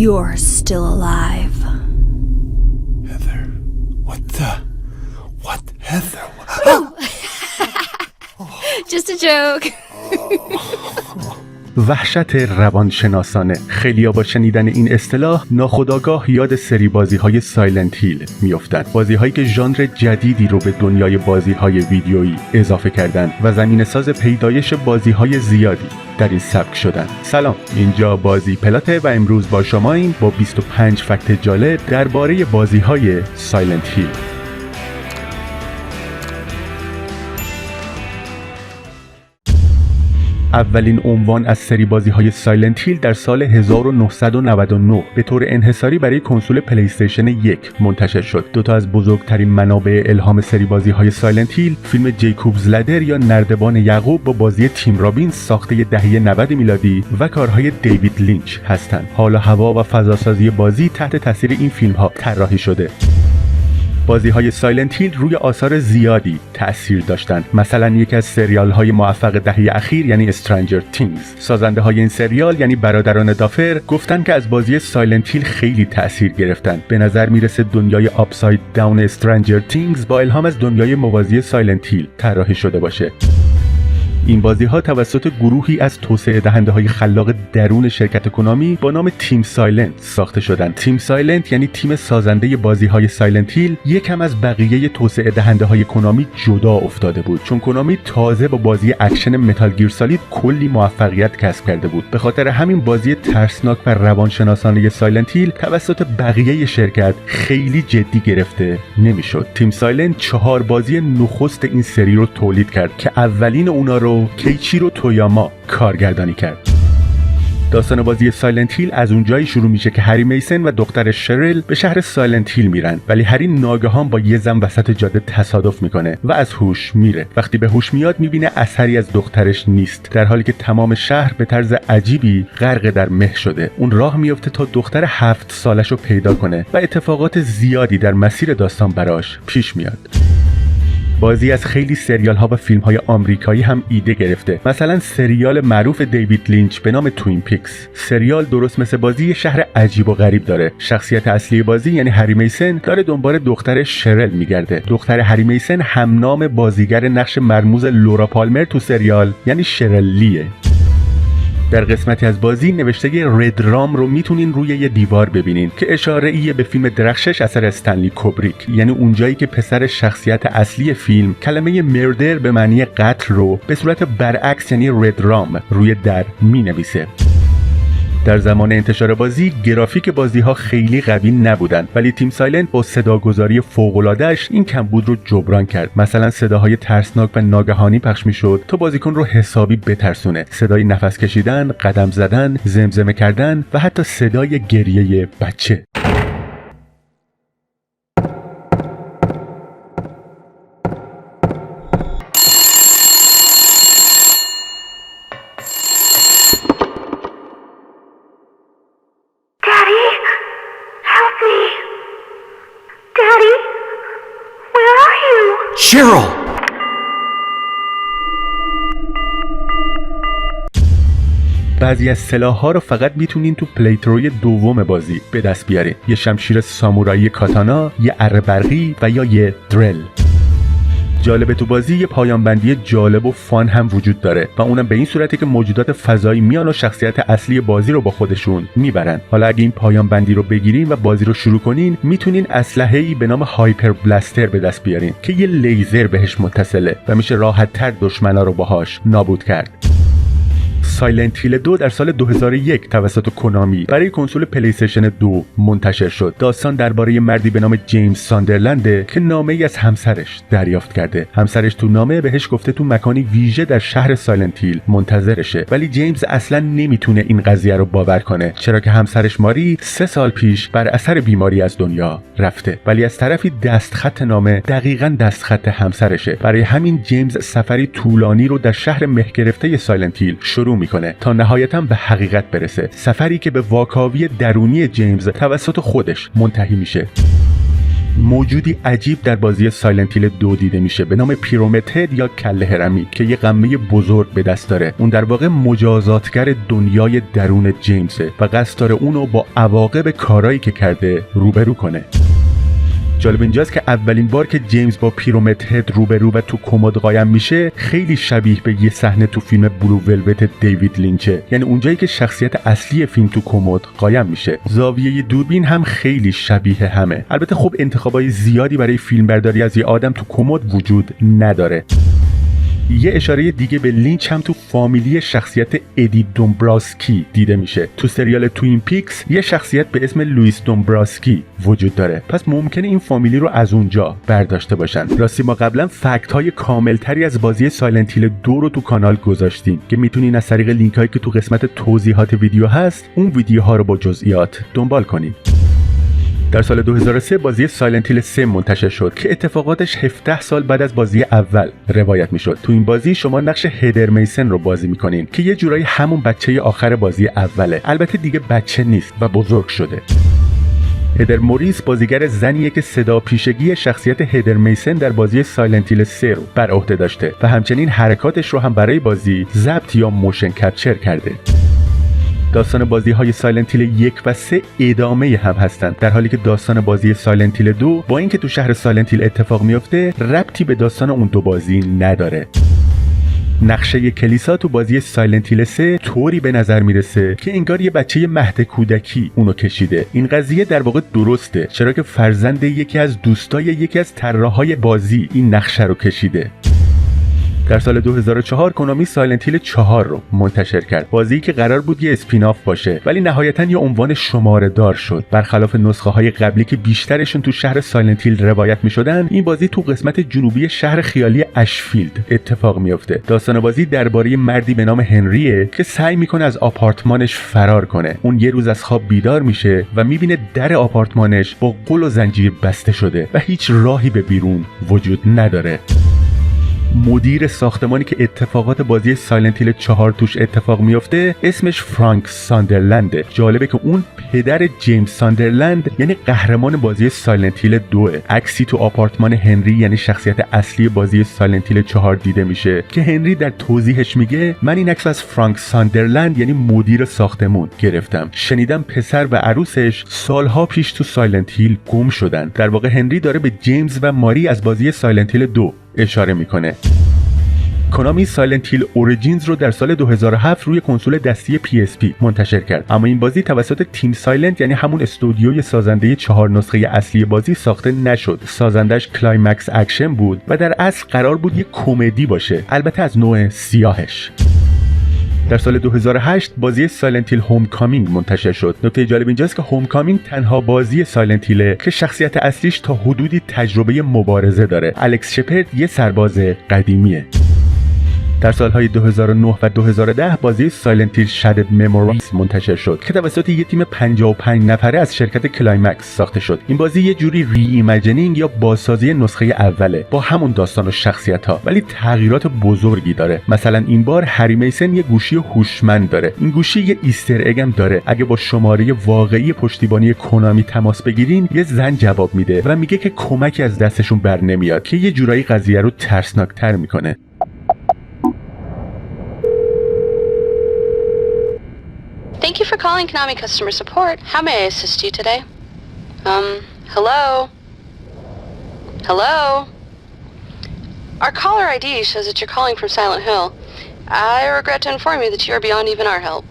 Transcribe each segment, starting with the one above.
you're still alive. Heather, what Heather? Just a joke. وحشت روانشناسانه. خیلیا با شنیدن این اصطلاح ناخودآگاه یاد سری بازی‌های سایلنت هیل میافتن. بازی‌هایی که ژانر جدیدی رو به دنیای بازی‌های ویدیویی اضافه کردن و زمینه‌ساز پیدایش بازی‌های زیادی در این سبک شدن. سلام، اینجا بازی پلاته و امروز با شماییم با 25 فکت جالب درباره بازی‌های سایلنت هیل. اولین عنوان از سری بازی‌های سایلنت هیل در سال 1999 به طور انحصاری برای کنسول پلی استیشن 1 منتشر شد. دوتا از بزرگترین منابع الهام سری بازی‌های سایلنت هیل، فیلم جیکوبز لدر یا نردبان یعقوب با بازی تیم رابینز ساخته دهه 90 میلادی و کارهای دیوید لینچ هستند. حال و هوا و فضاسازی بازی تحت تاثیر این فیلم‌ها طراحی شده. بازی‌های سایلنت هیل روی آثار زیادی تأثیر داشتند. مثلا یکی از سریال‌های موفق دهه اخیر یعنی استرنجر تینگز. سازنده‌های این سریال یعنی برادران دافر گفتن که از بازی سایلنت هیل خیلی تأثیر گرفتن. به نظر میرسه دنیای آپساید داون استرنجر تینگز با الهام از دنیای موازی سایلنت هیل طراحی شده باشه. این بازی‌ها توسط گروهی از توسعه دهنده‌های خلاق درون شرکت کنامی با نام تیم سایلنت ساخته شدند. تیم سایلنت یعنی تیم سازنده بازی‌های سایلنت هیل یکم از بقیه توسعه دهنده‌های کنامی جدا افتاده بود، چون کنامی تازه با بازی اکشن متال گیر سالید کلی موفقیت کسب کرده بود. به خاطر همین بازی ترسناک و روانشناسانه سایلنت هیل توسط بقیه شرکت خیلی جدی گرفته نمی‌شد. تیم سایلنت 4 بازی نخست این سری رو تولید کرد که اولین اونا رو کیچیرو تویاما کارگردانی کرد. داستان بازی سایلنت هیل از اونجایی شروع میشه که هری میسن و دختر شرل به شهر سایلنت هیل میرن، ولی هری ناگهان با یه زن وسط جاده تصادف میکنه و از هوش میره. وقتی به هوش میاد میبینه اثری از دخترش نیست، در حالی که تمام شهر به طرز عجیبی غرق در مه شده. اون راه میفته تا دختر 7 سالش رو پیدا کنه و اتفاقات زیادی در مسیر داستان براش پیش میاد. بازی از خیلی سریال ها و فیلم های آمریکایی هم ایده گرفته. مثلا سریال معروف دیوید لینچ به نام توین پیکس. سریال درست مثل بازی یه شهر عجیب و غریب داره. شخصیت اصلی بازی یعنی هری میسن داره دنبال دختر شرل میگرده. دختر هری میسن هم نام بازیگر نقش مرموز لورا پالمر تو سریال یعنی شرل لیه. در قسمتی از بازی نوشته رد رام رو میتونین روی یه دیوار ببینین که اشاره ایه به فیلم درخشش اثر استنلی کوبریک، یعنی اونجایی که پسر شخصیت اصلی فیلم کلمه مردر به معنی قتل رو به صورت برعکس یعنی رد رام روی در مینویسه. در زمان انتشار بازی گرافیک بازی‌ها خیلی قوی نبودن، ولی تیم سایلنت با صداگذاری فوق‌العاده‌اش این کمبود رو جبران کرد. مثلا صداهای ترسناک و ناگهانی پخش می‌شد تا بازیکن رو حسابی بترسونه. صدای نفس کشیدن، قدم زدن، زمزمه کردن و حتی صدای گریه بچه. Cheryl! بعضی از سلاح‌ها رو فقط میتونین تو پلیتروی دوم بازی به دست بیارین. یه شمشیر سامورایی کاتانا، یه اره برقی و یا یه درل. جالبه تو بازی یه پایان بندی جالب و فان هم وجود داره و اونم به این صورته که موجودات فضایی میان و شخصیت اصلی بازی رو با خودشون میبرن. حالا اگه این پایان بندی رو بگیرین و بازی رو شروع کنین میتونین اسلحه‌ای به نام هایپر بلاستر به دست بیارین که یه لیزر بهش متصله و میشه راحت‌تر دشمنا رو باهاش نابود کرد. سایلنت هیل 2 در سال 2001 توسط کنامی برای کنسول پلی استیشن 2 منتشر شد. داستان درباره مردی به نام جیمز ساندرلند که نامه‌ای از همسرش دریافت کرده. همسرش تو نامه بهش گفته تو مکانی ویژه در شهر سایلنت هیل منتظرشه، ولی جیمز اصلا نمیتونه این قضیه رو باور کنه، چرا که همسرش ماری 3 سال پیش بر اثر بیماری از دنیا رفته. ولی از طرفی دستخط نامه دقیقاً دستخط همسرشه. برای همین جیمز سفری طولانی رو در شهر مه گرفته سایلنت هیل شروع میکنه تا نهایتاً به حقیقت برسه. سفری که به واکاوی درونی جیمز توسط خودش منتهی میشه. موجودی عجیب در بازی سایلنت هیل 2 دیده میشه به نام پیرامید هد یا کله هرمی که یه قمه بزرگ به دست داره. اون در واقع مجازاتگر دنیای درون جیمزه و قصد داره اونو با عواقب کارایی که کرده روبرو کنه. جالب اینجاست که اولین بار که جیمز با پیرامید هد روبرو و تو کمد قایم میشه خیلی شبیه به یه صحنه تو فیلم بلو ولوت دیوید لینچه، یعنی اونجایی که شخصیت اصلی فیلم تو کمد قایم میشه. زاویه دوربین هم خیلی شبیه همه. البته خب انتخابای زیادی برای فیلمبرداری از یه آدم تو کمد وجود نداره. یه اشاره دیگه به لینچ هم تو فامیلی شخصیت ادی دومبراسکی دیده میشه. تو سریال توین پیکس یه شخصیت به اسم لوئیس دومبراسکی وجود داره، پس ممکنه این فامیلی رو از اونجا برداشته باشن. راستی ما قبلا فکت های کامل تری از بازی سایلنت هیل 2 رو تو کانال گذاشتیم که میتونین از طریق لینک هایی که تو قسمت توضیحات ویدیو هست اون ویدیوها رو با جزئیات دنبال کنید. در سال 2003 بازی سایلنت هیل 3 منتشر شد که اتفاقاتش 17 سال بعد از بازی اول روایت میشد. تو این بازی شما نقش هدر میسن رو بازی میکنین که یه جورایی همون بچه آخر بازی اوله، البته دیگه بچه نیست و بزرگ شده. هدر موریس بازیگر زنیه که صدا پیشگی شخصیت هدر میسن در بازی سایلنت هیل 3 رو بر عهده داشته و همچنین حرکاتش رو هم برای بازی ضبط یا موشن کپچر کرده. داستان بازی های سایلنت هیل 1 و 3 ادامه هم هستند، در حالی که داستان بازی سایلنت هیل 2 با اینکه تو شهر سایلنت هیل اتفاق میفته ربطی به داستان اون دو بازی نداره. نقشه کلیسا تو بازی سایلنت هیل 3 طوری به نظر میرسه که انگار یه بچه مهد کودکی اونو کشیده. این قضیه در واقع درسته، چرا که فرزند یکی از دوستای یکی از طراحای بازی این نقشه رو کشیده. در سال 2004 کنامی سایلنت هیل 4 رو منتشر کرد، بازی که قرار بود یه اسپیناف باشه ولی نهایتاً یه عنوان شماره دار شد. برخلاف نسخه های قبلی که بیشترشون تو شهر سایلنت هیل روایت می‌شدن، این بازی تو قسمت جنوبی شهر خیالی اشفیلد اتفاق میفته. داستان بازی درباره مردی به نام هنریه که سعی میکنه از آپارتمانش فرار کنه. اون یه روز از خواب بیدار میشه و میبینه در آپارتمانش با قل و زنجیر بسته شده و هیچ راهی به بیرون وجود نداره. مدیر ساختمانی که اتفاقات بازی سایلنت هیل 4 توش اتفاق میفته اسمش فرانک ساندرلنده. جالبه که اون پدر جیمز ساندرلند یعنی قهرمان بازی سایلنت هیل 2. عکسی تو آپارتمان هنری یعنی شخصیت اصلی بازی سایلنت هیل 4 دیده میشه که هنری در توضیحش میگه من این عکس از فرانک ساندرلند یعنی مدیر ساختمون گرفتم. شنیدم پسر و عروسش سالها پیش تو سایلنت هیل گم شدن. در واقع هنری داره به جیمز و ماری از بازی سایلنت هیل 2 اشاره میکنه. کنامی سایلنت هیل اوریجینز رو در سال 2007 روی کنسول دستی PSP منتشر کرد، اما این بازی توسط تیم سایلنت یعنی همون استودیوی سازنده 4 نسخه اصلی بازی ساخته نشد. سازندش کلایمکس اکشن بود و در اصل قرار بود یک کمدی باشه، البته از نوع سیاهش. در سال 2008 بازی سایلنت هیل هوم کامینگ منتشر شد. نکته جالب اینجاست که هوم کامینگ تنها بازی سایلنت هیل که شخصیت اصلیش تا حدودی تجربه مبارزه داره. الکس شپرد یه سرباز قدیمیه. در سالهای 2009 و 2010 بازی سایلنت هیل شادد مموریز منتشر شد که توسط یک تیم 55 نفره از شرکت کلایمکس ساخته شد. این بازی یه جوری ری ایمیجینینگ یا بازسازی نسخه اوله با همون داستان و شخصیت‌ها، ولی تغییرات بزرگی داره. مثلا این بار هری میسن یه گوشی هوشمند داره. این گوشی یه ایستر اگ هم داره. اگه با شماره واقعی پشتیبانی کنامی تماس بگیرین یه زن جواب میده و میگه که کمکی از دستشون بر نمیاد که یه جورایی قضیه رو ترسناک‌تر میکنه. Thank you for calling Konami Customer Support. How may I assist you today? Hello? Hello? Our caller ID shows that you're calling from Silent Hill. I regret to inform you that you are beyond even our help.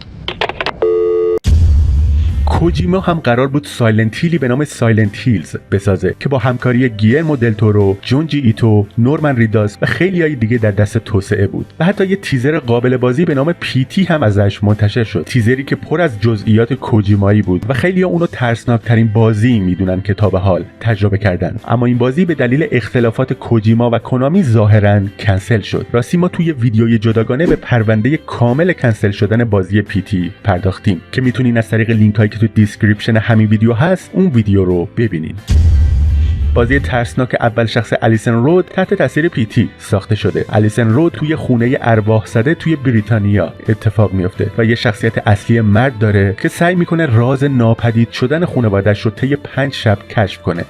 کوجیما هم قرار بود سایلنت هیلی به نام سایلنت هیلز بسازه که با همکاری گیلرمو دل تورو، جونجی ایتو، نورمن ریداس و خیلیای دیگه در دست توسعه بود و حتی یه تیزر قابل بازی به نام پیتی هم ازش منتشر شد. تیزری که پر از جزئیات کوجیمایی بود و خیلی‌ها اونو ترسناک‌ترین بازی میدونن که تا به حال تجربه کردن. اما این بازی به دلیل اختلافات کوجیما و کنامی ظاهراً کنسل شد. راستی ما توی ویدیوی جداگانه به پرونده کامل کنسل شدن بازی پیتی پرداختیم که میتونین از طریق لینک‌هایی که تو دیسکریپشن همین ویدیو هست اون ویدیو رو ببینین. بازی ترسناک اول شخص الیسن رود تحت تاثیر پیتی ساخته شده. الیسن رود توی خونه ارواح زده توی بریتانیا اتفاق میفته و یه شخصیت اصلی مرد داره که سعی میکنه راز ناپدید شدن خانواده‌اش رو طی 5 شب کشف کنه.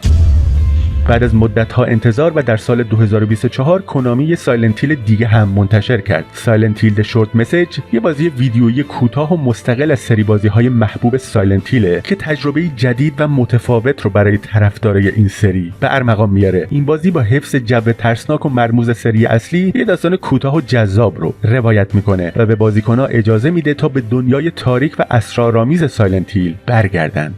بعد از مدت‌ها انتظار و در سال 2024 کنامی یه سایلنت هیل دیگه هم منتشر کرد. سایلنت هیل شورت مسیج یه بازی ویدیویی کوتاه و مستقل از سری بازی‌های محبوب سایلنت هیل که تجربه جدید و متفاوت رو برای طرفدارای این سری به ارمغان میاره. این بازی با حفظ جو ترسناک و مرموز سری اصلی یه داستان کوتاه و جذاب رو روایت میکنه و به بازیکن‌ها اجازه میده تا به دنیای تاریک و اسرارآمیز سایلنت هیل برگردن.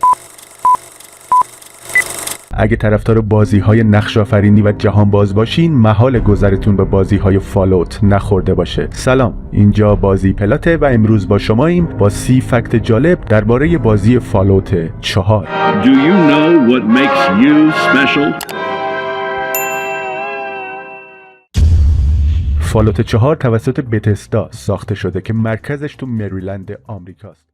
اگه طرفدار بازی‌های نقش‌آفرینی و جهانباز باشین، محال گذرتون به بازی‌های فالوت نخورده باشه. سلام، اینجا بازی پلاته و امروز با شماییم با 30 فکت جالب درباره بازی فالوت 4. Do you know what makes you special? فالوت 4 توسط بتسدا ساخته شده که مرکزش تو مریلند آمریکاست.